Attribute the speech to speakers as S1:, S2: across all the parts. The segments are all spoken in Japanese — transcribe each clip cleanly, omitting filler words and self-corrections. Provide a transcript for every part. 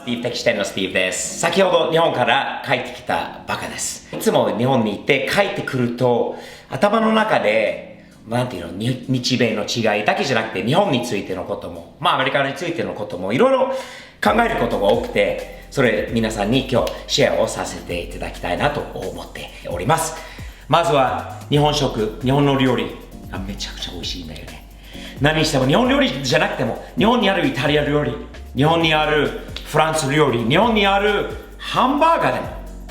S1: ティーブ的視点のスティーブです。先ほど日本から帰ってきたばかです。いつも日本に行って帰ってくると、頭の中で、なんていうの、日米の違いだけじゃなくて、日本についてのことも、アメリカについてのことも、いろいろ考えることが多くて、それ皆さんに今日シェアをさせていただきたいなと思っております。まずは日本食、日本の料理がめちゃくちゃ美味しいんだよね。何にしても日本料理じゃなくても、日本にあるイタリア料理、日本にあるフランス料理、日本にあるハンバーガーでも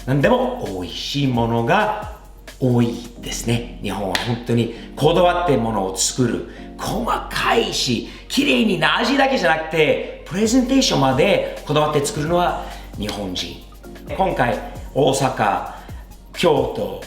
S1: 何でも美味しいものが多いですね。日本は本当にこだわってものを作る、細かいし綺麗にな味だけじゃなくてプレゼンテーションまでこだわって作るのは日本人。今回大阪、京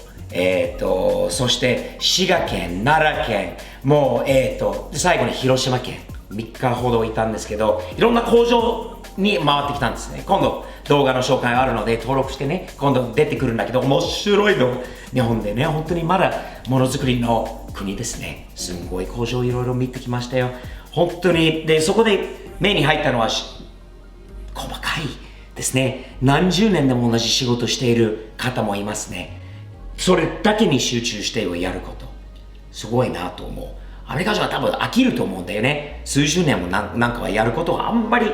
S1: 都、そして滋賀県、奈良県、もう最後に広島県3日ほどいたんですけど、いろんな工場に回ってきたんですね。今度動画の紹介あるので登録してね、今度出てくるんだけど、面白いの。日本でね、本当にまだものづくりの国ですね。すんごい工場いろいろ見てきましたよ。本当に。で、そこで目に入ったのは細かいですね。何十年でも同じ仕事している方もいますね。それだけに集中してやること。すごいなと思う。アメリカ人は多分飽きると思うんだよね。数十年もなんかはやることがあんまり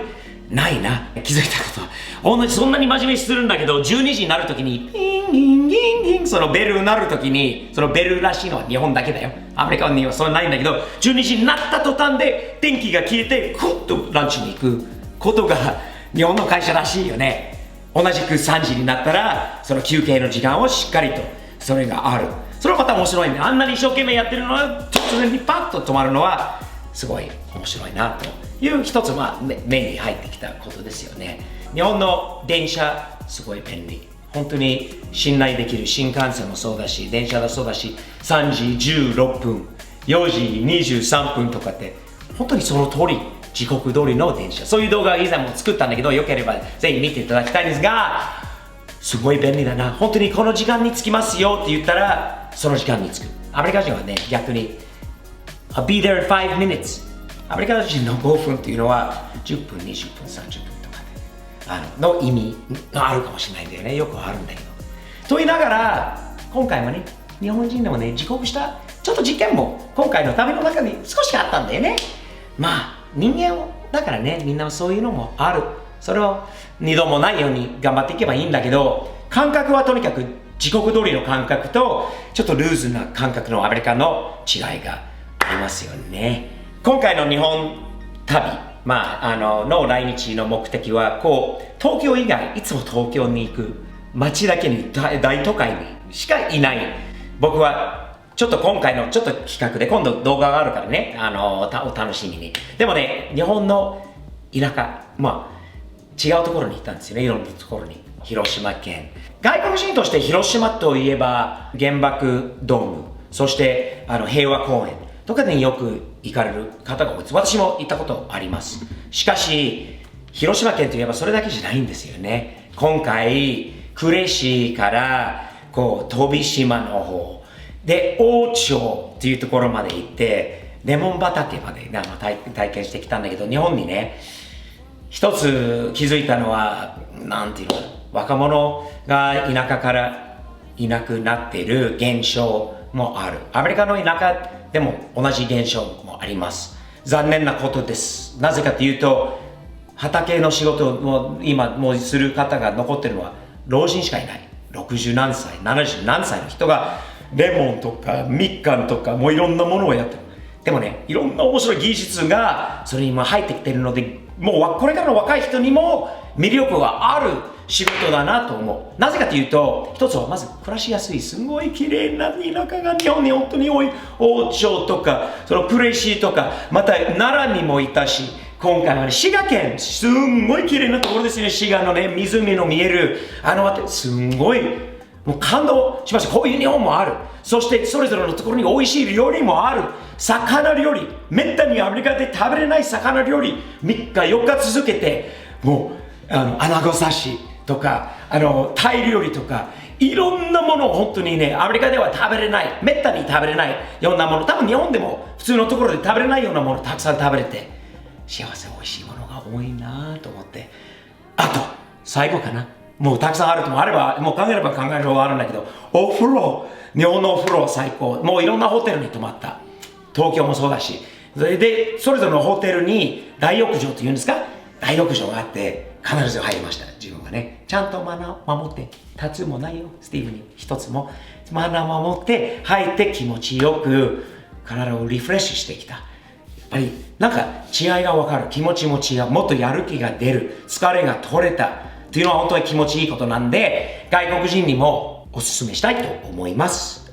S1: ないな。気づいたことは。同じそんなに真面目にするんだけど、12時になるときに、ピンギンギンギン、そのベルになるときに、そのベルらしいのは日本だけだよ。アメリカにはそれないんだけど、12時になった途端で電気が消えて、ふっとランチに行くことが日本の会社らしいよね。同じく3時になったら、その休憩の時間をしっかりと、それがある。それはまた面白いね。あんなに一生懸命やってるのは突然にパッと止まるのはすごい面白いなという一つ目に入ってきたことですよね。日本の電車すごい便利。本当に信頼できる。新幹線もそうだし、電車もそうだし、3時16分、4時23分とかって本当にその通り、時刻通りの電車。そういう動画を以前も作ったんだけど、よければぜひ見ていただきたいんですが、すごい便利だな。本当にこの時間に着きますよって言ったら、その時間に着く。アメリカ人はね、逆に、I'll be there in 5 minutes。アメリカ人の5分っていうのは、10分、20分、30分とかで、の意味があるかもしれないんだよね。よくあるんだけど。と言いながら、今回もね、日本人でもね、時刻したちょっと実験も、今回の旅の中に少しあったんだよね。人間だからね、みんなそういうのもある。それを二度もないように頑張っていけばいいんだけど、感覚はとにかく時刻通りの感覚とちょっとルーズな感覚のアメリカの違いがありますよね。今回の日本旅、の来日の目的は東京以外、いつも東京に行く街だけに大都会にしかいない僕はちょっと今回のちょっと企画で今度動画があるからね、お楽しみに。でもね、日本の田舎、違うところに行ったんですよね。いろんなところに。広島県。外国人として広島といえば原爆ドーム、そして平和公園とかによく行かれる方が多いです。私も行ったことあります。しかし、広島県といえばそれだけじゃないんですよね。今回、呉市から飛島の方で王町っていうところまで行って、レモン畑まで体験してきたんだけど、日本にね、一つ気づいたのは、若者が田舎からいなくなっている現象もある。アメリカの田舎でも同じ現象もあります。残念なことです。なぜかというと、畑の仕事を今もうする方が残っているのは老人しかいない。60何歳、70何歳の人がレモンとかみかんとかもういろんなものをやってる。でもね、いろんな面白い技術がそれに今入ってきているので、もうこれからの若い人にも魅力がある仕事だなと思う。なぜかというと、一つはまず暮らしやすい、すごい綺麗な田舎が日本に本当に多い。王町とか、その呉市とか、また奈良にもいたし、今回はね、滋賀県、すんごい綺麗なところですよね。滋賀のね、湖の見える、すんごい、もう感動しました。こういう日本もある。そしてそれぞれのところに美味しい料理もある。魚料理、めったにアメリカで食べれない魚料理、3日4日続けて、もう穴子刺しとかタイ料理とか、いろんなものを本当にね、アメリカでは食べれない、めったに食べれないようなもの、多分日本でも普通のところで食べれないようなものをたくさん食べれて、幸せ、美味しいものが多いなと思って、あと、最後かな。もうたくさんあるともあれば、もう考えれば考えるほどあるんだけど、お風呂、日本のお風呂最高。もういろんなホテルに泊まった。東京もそうだし。で、それぞれのホテルに大浴場というんですか、大浴場があって、必ず入りました、自分はね。ちゃんとマナー守って、タトゥーもないよ、スティーブに一つも。マナー守って、入って気持ちよく、体をリフレッシュしてきた。やっぱり、なんか違いがわかる。気持ちも違う。もっとやる気が出る。疲れが取れた。というのは本当に気持ちいいことなんで、外国人にもお勧めしたいと思います。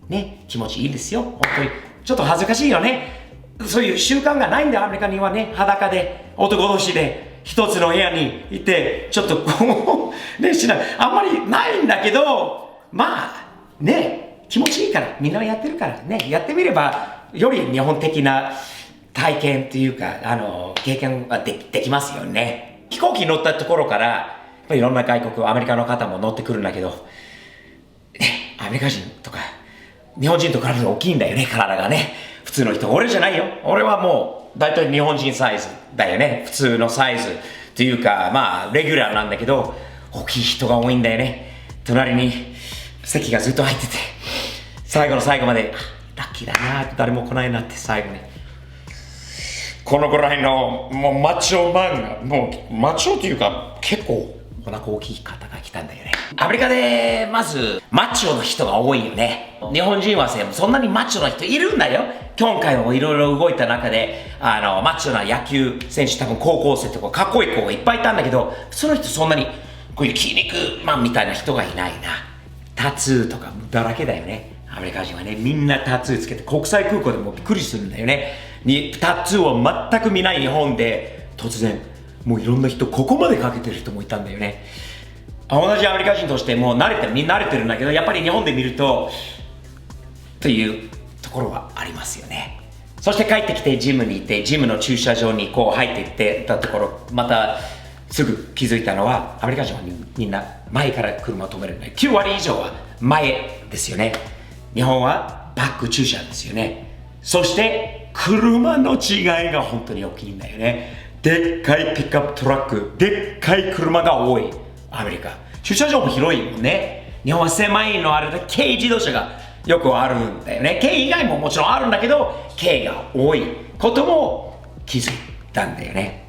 S1: ね、気持ちいいですよ。本当に。ちょっと恥ずかしいよね。そういう習慣がないんで、アメリカにはね、裸で、男同士で、一つの部屋にいて、ちょっとこう、ね、あんまりないんだけど、まあ、ね、気持ちいいから、みんなやってるからね、やってみれば、より日本的な体験っていうか、経験ができますよね。飛行機に乗ったところから、やっぱりいろんな外国、アメリカの方も乗ってくるんだけど、アメリカ人とか、日本人と比べて大きいんだよね、体がね。普通の人。俺じゃないよ。俺はもう、だいたい日本人サイズだよね。普通のサイズ。っていうか、まあ、レギュラーなんだけど、大きい人が多いんだよね。隣に席がずっと入ってて、最後の最後まで、ラッキーだな、誰も来ないなって最後に。このぐらいの、もうマッチョマンが、もう、マッチョっていうか、結構、お腹大きい方が来たんだよね。アメリカで、まず、マッチョの人が多いよね。日本人はそんなにマッチョな人いるんだよ。今回もいろいろ動いた中で、マッチョな野球選手、多分高校生とかかっこいい子がいっぱいいたんだけど、その人そんなに、こういう筋肉マンみたいな人がいないな。タトゥーとかだらけだよね。アメリカ人はね、みんなタトゥーつけて、国際空港でもびっくりするんだよね。タトゥーを全く見ない日本で、突然、もういろんな人、ここまでかけてる人もいたんだよね。同じアメリカ人としてもうみんな慣れてるんだけど、やっぱり日本で見ると、というところはありますよね。そして帰ってきてジムに行って、ジムの駐車場にこう入っていってたところ、またすぐ気づいたのは、アメリカ人はみんな前から車を止めるんだよ。9割以上は前ですよね。日本はバック駐車ですよね。そして車の違いが本当に大きいんだよね。でっかいピックアップトラック、でっかい車が多い。アメリカ。駐車場も広いもんね。日本は狭いのあるで、軽自動車がよくあるんだよね。軽以外ももちろんあるんだけど、軽が多いことも気づいたんだよね。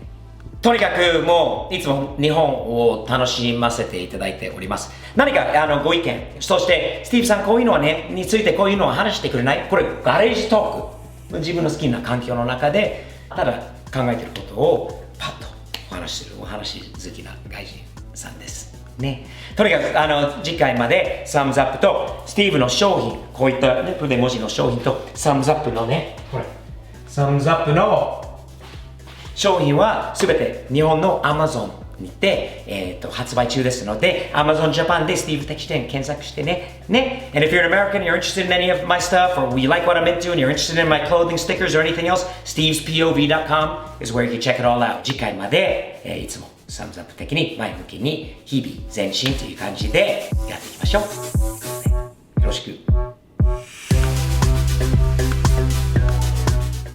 S1: とにかくもう、いつも日本を楽しませていただいております。何かご意見、そしてスティーブさんこういうのはね、についてこういうのを話してくれない？これガレージトーク。自分の好きな環境の中で、ただ考えていることをパッとお話しする、お話好きな外人さんですね。とにかく次回までサムズアップとスティーブの商品、こういったね筆文字の商品とサムズアップのね、これサムズアップの商品はすべて日本の Amazon にて、発売中ですので Amazon Japan でスティーブ的視点検索してね。And if you're an American, you're interested in any of my stuff, or you like what I'm into, and you're interested in my clothing, stickers, or anything else, stevespov.com is where you can check it all out. 次回まで、いつもサムズアップ的に前向きに日々前進という感じでやっていきましょう。よろしく。